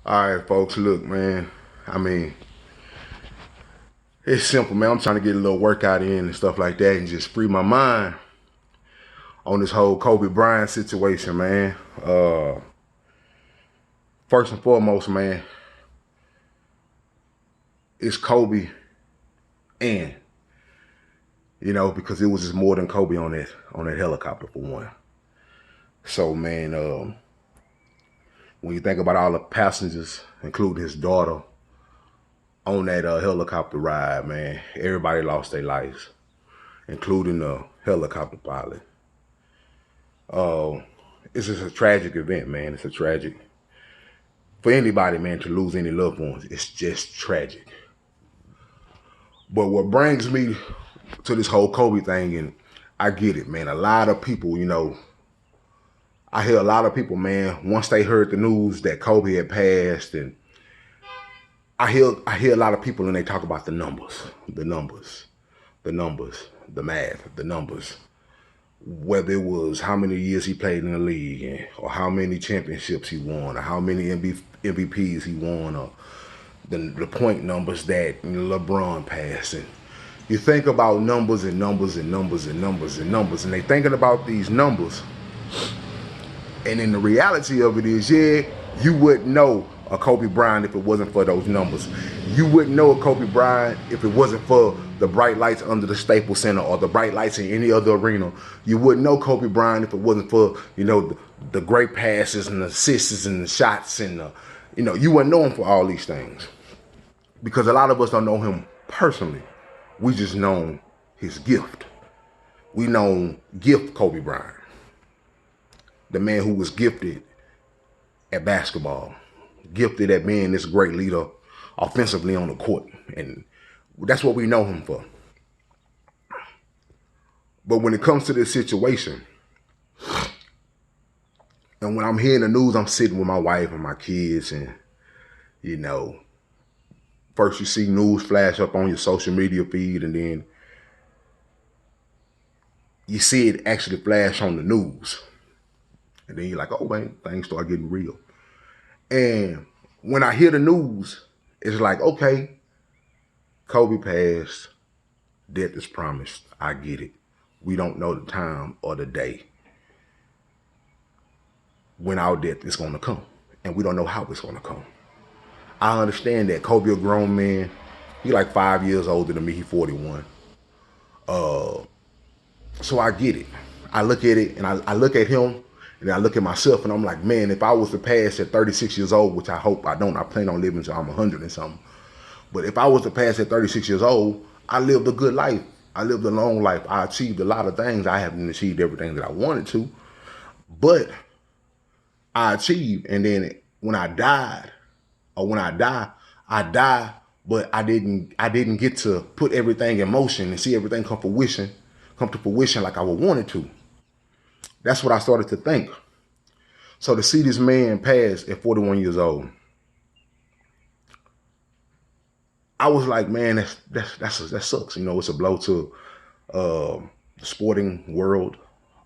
All right, folks, look, man. I mean, it's simple, man. I'm trying to get a little workout in and stuff like that and just free my mind on this whole Kobe Bryant situation, man. First and foremost, man, it's Kobe and, because it was just more than Kobe on that helicopter for one. So, man, when you think about all the passengers, including his daughter, on that helicopter ride, man, everybody lost their lives, including the helicopter pilot. It's just a tragic event, man. It's a tragic for anybody, man, to lose any loved ones. It's just tragic. But what brings me to this whole Kobe thing, and I get it, man. A lot of people, I hear a lot of people, man, once they heard the news that Kobe had passed, and I hear a lot of people and they talk about the numbers, the math, the numbers. Whether it was how many years he played in the league, or how many championships he won, or how many MVPs he won, or the point numbers that LeBron passed. And you think about numbers and numbers and numbers and numbers and numbers, and they thinking about these numbers. And then the reality of it is, yeah, you wouldn't know a Kobe Bryant if it wasn't for those numbers. You wouldn't know a Kobe Bryant if it wasn't for the bright lights under the Staples Center or the bright lights in any other arena. You wouldn't know Kobe Bryant if it wasn't for, the great passes and the assists and the shots and you wouldn't know him for all these things. Because a lot of us don't know him personally. We just know his gift. We know gift Kobe Bryant, the man who was gifted at basketball, gifted at being this great leader offensively on the court. And that's what we know him for. But when it comes to this situation, and when I'm hearing the news, I'm sitting with my wife and my kids, and, first you see news flash up on your social media feed, and then you see it actually flash on the news. And then you're like, oh, man, things start getting real. And when I hear the news, it's like, okay, Kobe passed, death is promised. I get it. We don't know the time or the day when our death is going to come. And we don't know how it's going to come. I understand that. Kobe, a grown man, he like 5 years older than me. He 41. So I get it. I look at it and I look at him and I look at myself and I'm like, man, if I was to pass at 36 years old, which I hope I don't, I plan on living until I'm 100 and something. But if I was to pass at 36 years old, I lived a good life. I lived a long life. I achieved a lot of things. I haven't achieved everything that I wanted to, but I achieved. And then when I died, or when I die, but I didn't get to put everything in motion and see everything come to fruition like I would want it to. That's what I started to think. So to see this man pass at 41 years old, I was like, man, that sucks. It's a blow to the sporting world,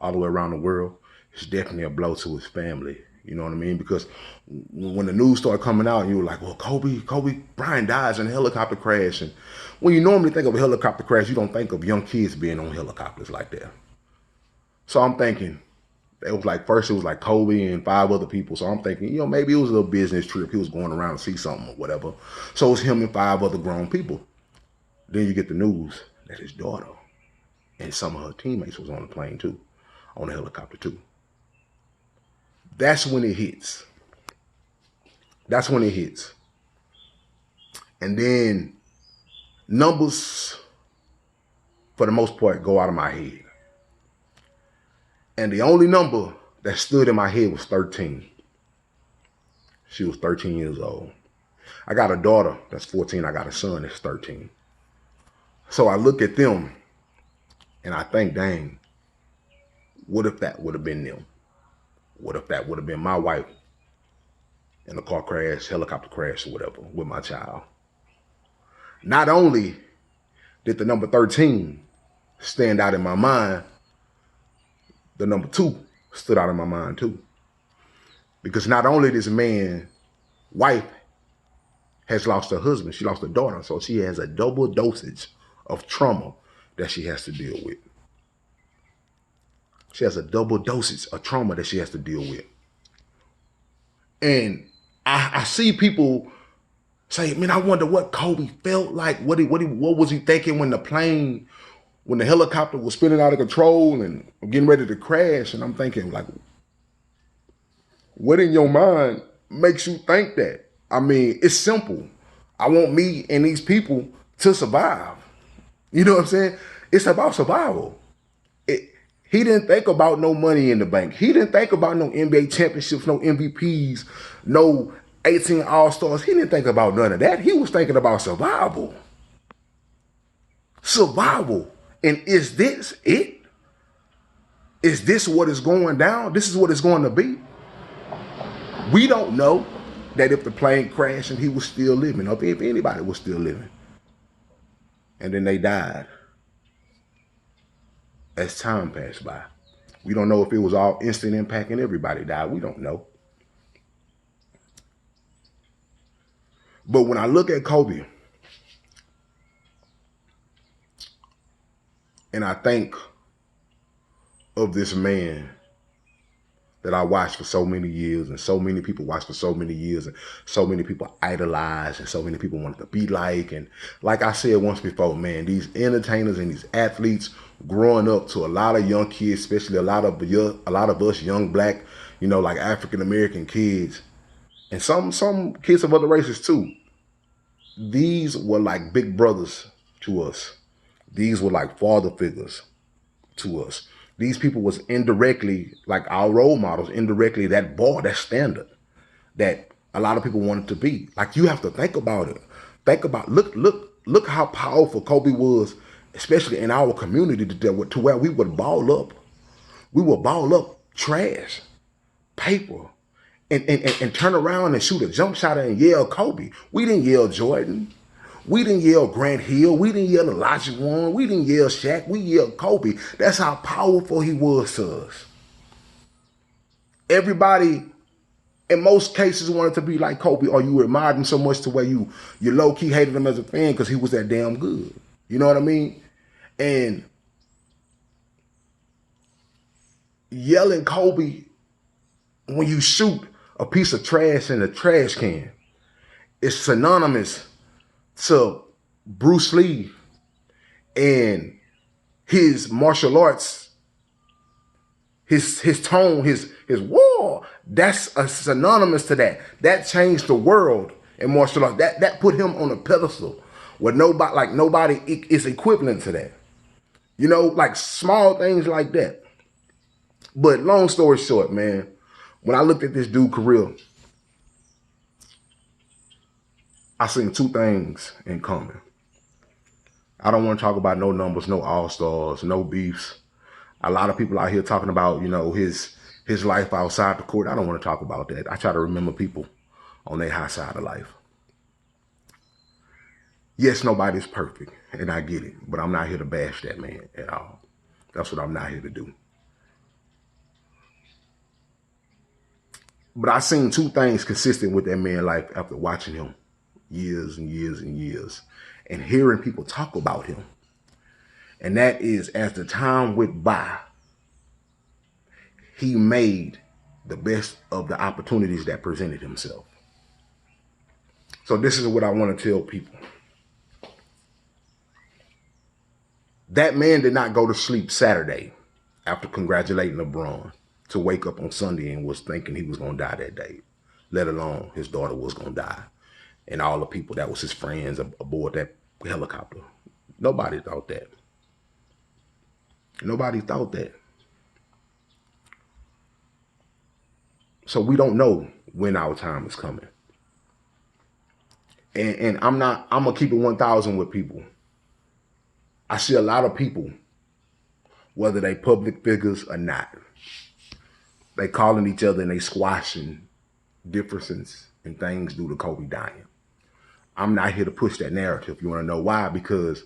all the way around the world. It's definitely a blow to his family. You know what I mean? Because when the news started coming out, you were like, well, Kobe Bryant dies in a helicopter crash. And when you normally think of a helicopter crash, you don't think of young kids being on helicopters like that. So I'm thinking, first it was like Kobe and 5 other people. So I'm thinking, maybe it was a little business trip. He was going around to see something or whatever. So it's him and 5 other grown people. Then you get the news that his daughter and some of her teammates was on the plane too, on the helicopter too. That's when it hits. That's when it hits. And then numbers, for the most part, go out of my head. And the only number that stood in my head was 13. She was 13 years old. I got a daughter that's 14. I got a son that's 13. So I look at them and I think, dang, what if that would have been them? What if that would have been my wife in a car crash, helicopter crash, or whatever, with my child? Not only did the number 13 stand out in my mind, the number 2 stood out in my mind too. Because not only this man wife has lost her husband. She lost her daughter. So she has a double dosage of trauma that she has to deal with. She has a double dosage of trauma that she has to deal with. And I see people say, man, I wonder what Kobe felt like. What was he thinking when the helicopter was spinning out of control and getting ready to crash? And I'm thinking, like, what in your mind makes you think that? I mean, it's simple. I want me and these people to survive. You know what I'm saying? It's about survival. He didn't think about no money in the bank. He didn't think about no NBA championships, no MVPs, no 18 All-Stars. He didn't think about none of that. He was thinking about survival. Survival. And is this it? Is this what is going down? This is what it's going to be? We don't know that if the plane crashed and he was still living, or if anybody was still living, and then they died as time passed by. We don't know if it was all instant impact and everybody died. We don't know. But when I look at Kobe, and I think of this man that I watched for so many years, and so many people watched for so many years, and so many people idolized, and so many people wanted to be like. And like I said once before, man, these entertainers and these athletes growing up to a lot of young kids, especially a lot of us young black, like African American kids, and some kids of other races too. These were like big brothers to us. These were like father figures to us. These people was indirectly like our role models, indirectly that bar, that standard that a lot of people wanted to be. Like, you have to think about it. Look how powerful Kobe was, especially in our community, to where we would ball up. We would ball up trash, paper, and turn around and shoot a jump shot and yell Kobe. We didn't yell Jordan. We didn't yell Grant Hill. We didn't yell Elijah Warren. We didn't yell Shaq. We yelled Kobe. That's how powerful he was to us. Everybody, in most cases, wanted to be like Kobe, or you admired him so much to where you low-key hated him as a fan because he was that damn good. You know what I mean? And yelling Kobe when you shoot a piece of trash in a trash can is synonymous to Bruce Lee and his martial arts, his tone, his war. That's a synonymous to that. That changed the world in martial arts. That put him on a pedestal where nobody is equivalent to that. Like small things like that. But long story short, man, when I looked at this dude's career, I seen two things in common. I don't want to talk about no numbers, no all-stars, no beefs. A lot of people out here talking about, his life outside the court. I don't want to talk about that. I try to remember people on their high side of life. Yes, nobody's perfect, and I get it, but I'm not here to bash that man at all. That's what I'm not here to do. But I seen two things consistent with that man's life after watching him years and years and years and hearing people talk about him. And that is, as the time went by, he made the best of the opportunities that presented himself. So this is what I want to tell people. That man did not go to sleep Saturday after congratulating LeBron to wake up on Sunday and was thinking he was going to die that day, let alone his daughter was going to die. And all the people that was his friends aboard that helicopter. Nobody thought that. Nobody thought that. So we don't know when our time is coming. And I'm going to keep it 1,000 with people. I see a lot of people, whether they public figures or not, they calling each other and they squashing differences and things due to Kobe dying. I'm not here to push that narrative. You want to know why? Because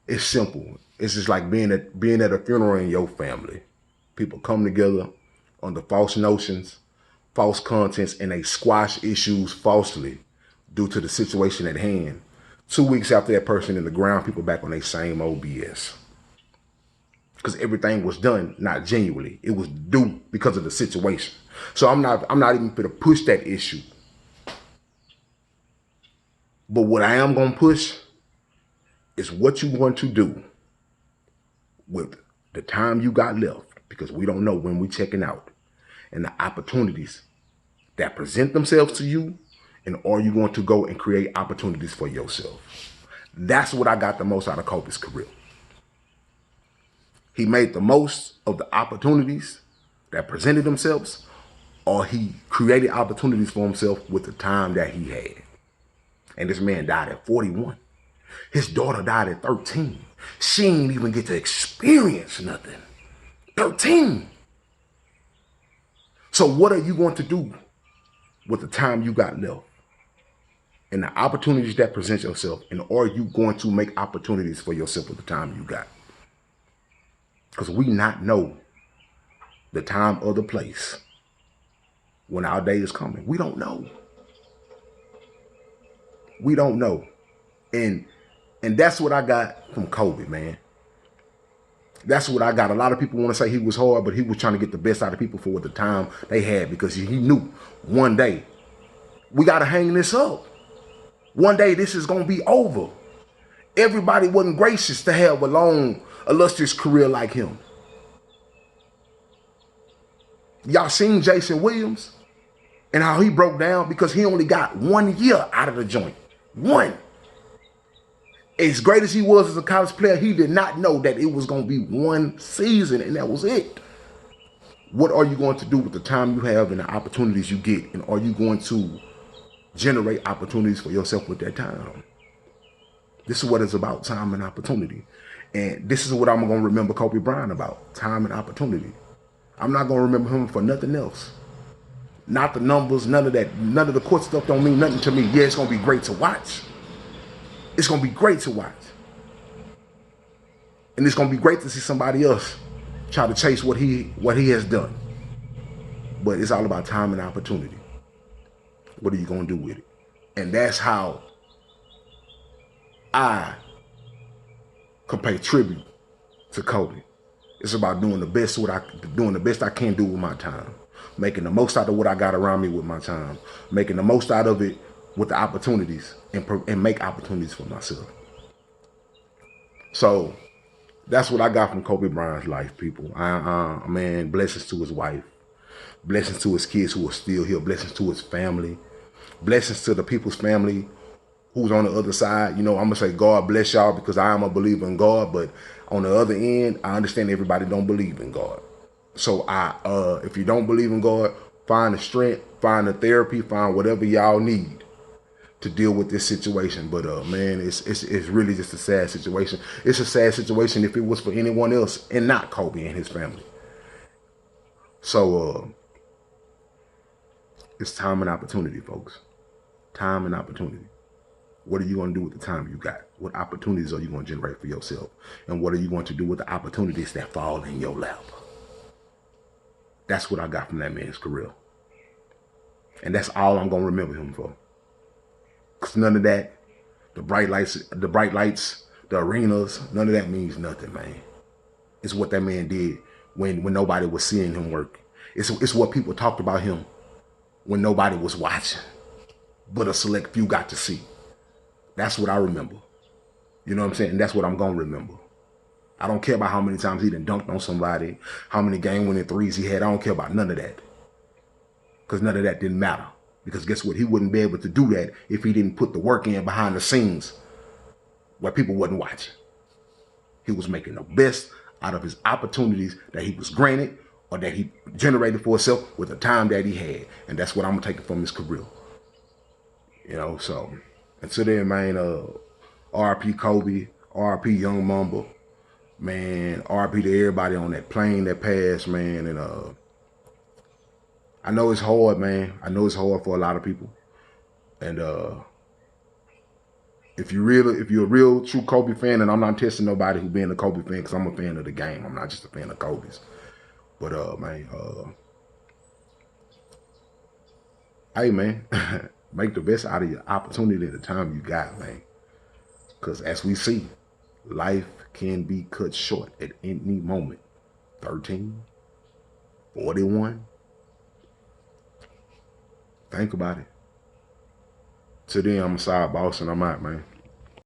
it's simple. It's just like being at a funeral in your family. People come together under false notions, false contents, and they squash issues falsely due to the situation at hand. 2 weeks after that person in the ground, people back on their same old BS. Because everything was done not genuinely. It was due because of the situation. So I'm not even going to push that issue. But what I am going to push is what you want to do with the time you got left, because we don't know when we checking out, and the opportunities that present themselves to you, and are you going to go and create opportunities for yourself? That's what I got the most out of Kobe's career. He made the most of the opportunities that presented themselves, or he created opportunities for himself with the time that he had. And this man died at 41. His daughter died at 13. She didn't even get to experience nothing. 13. So what are you going to do with the time you got left and the opportunities that present yourself? And are you going to make opportunities for yourself with the time you got? Because we not know the time or the place when our day is coming. We don't know. We don't know. And that's what I got from Kobe, man. That's what I got. A lot of people want to say he was hard, but he was trying to get the best out of people for what the time they had, because he knew one day we got to hang this up. One day this is going to be over. Everybody wasn't gracious to have a long, illustrious career like him. Y'all seen Jason Williams and how he broke down because he only got 1 year out of the joint. One. As great as he was as a college player, he did not know that it was going to be one season and that was it. What are you going to do with the time you have and the opportunities you get? And are you going to generate opportunities for yourself with that time? This is what it's about, time and opportunity. And this is what I'm going to remember Kobe Bryant about, time and opportunity. I'm not going to remember him for nothing else. Not the numbers, none of that. None of the court stuff don't mean nothing to me. Yeah, it's going to be great to watch. It's going to be great to watch. And it's going to be great to see somebody else try to chase what he has done. But it's all about time and opportunity. What are you going to do with it? And that's how I can pay tribute to Kobe. It's about doing the best I can do with my time. Making the most out of what I got around me with my time. Making the most out of it with the opportunities, and make opportunities for myself. So that's what I got from Kobe Bryant's life, people. Man, blessings to his wife. Blessings to his kids who are still here. Blessings to his family. Blessings to the people's family who's on the other side. You know, I'm going to say God bless y'all because I am a believer in God. But on the other end, I understand everybody don't believe in God. So if you don't believe in God, find the strength, find the therapy, find whatever y'all need to deal with this situation. But man, it's really just a sad situation. It's a sad situation if it was for anyone else and not Kobe and his family. So it's time and opportunity, folks. Time and opportunity. What are you going to do with the time you got? What opportunities are you going to generate for yourself? And what are you going to do with the opportunities that fall in your lap? That's what I got from that man's career. And that's all I'm going to remember him for. Because none of that, the bright lights, the arenas, none of that means nothing, man. It's what that man did when nobody was seeing him work. It's what people talked about him when nobody was watching, but a select few got to see. That's what I remember. You know what I'm saying? And that's what I'm going to remember. I don't care about how many times he done dunked on somebody, how many game-winning threes he had. I don't care about none of that. Because none of that didn't matter. Because guess what? He wouldn't be able to do that if he didn't put the work in behind the scenes where people wasn't watching. He was making the best out of his opportunities that he was granted or that he generated for himself with the time that he had. And that's what I'm taking from his career. You know, so until then, man, RP Kobe, RP Young Mamba, man, RP to everybody on that plane that passed, man. And I know it's hard, man. I know it's hard for a lot of people. And if you're a real true Kobe fan, and I'm not testing nobody who being a Kobe fan, because I'm a fan of the game. I'm not just a fan of Kobe's. But man, Hey, man, make the best out of your opportunity at the time you got, man. Because as we see, life can be cut short at any moment. 13, 41. Think about it. Till then, I'm a side boss and I'm out, man.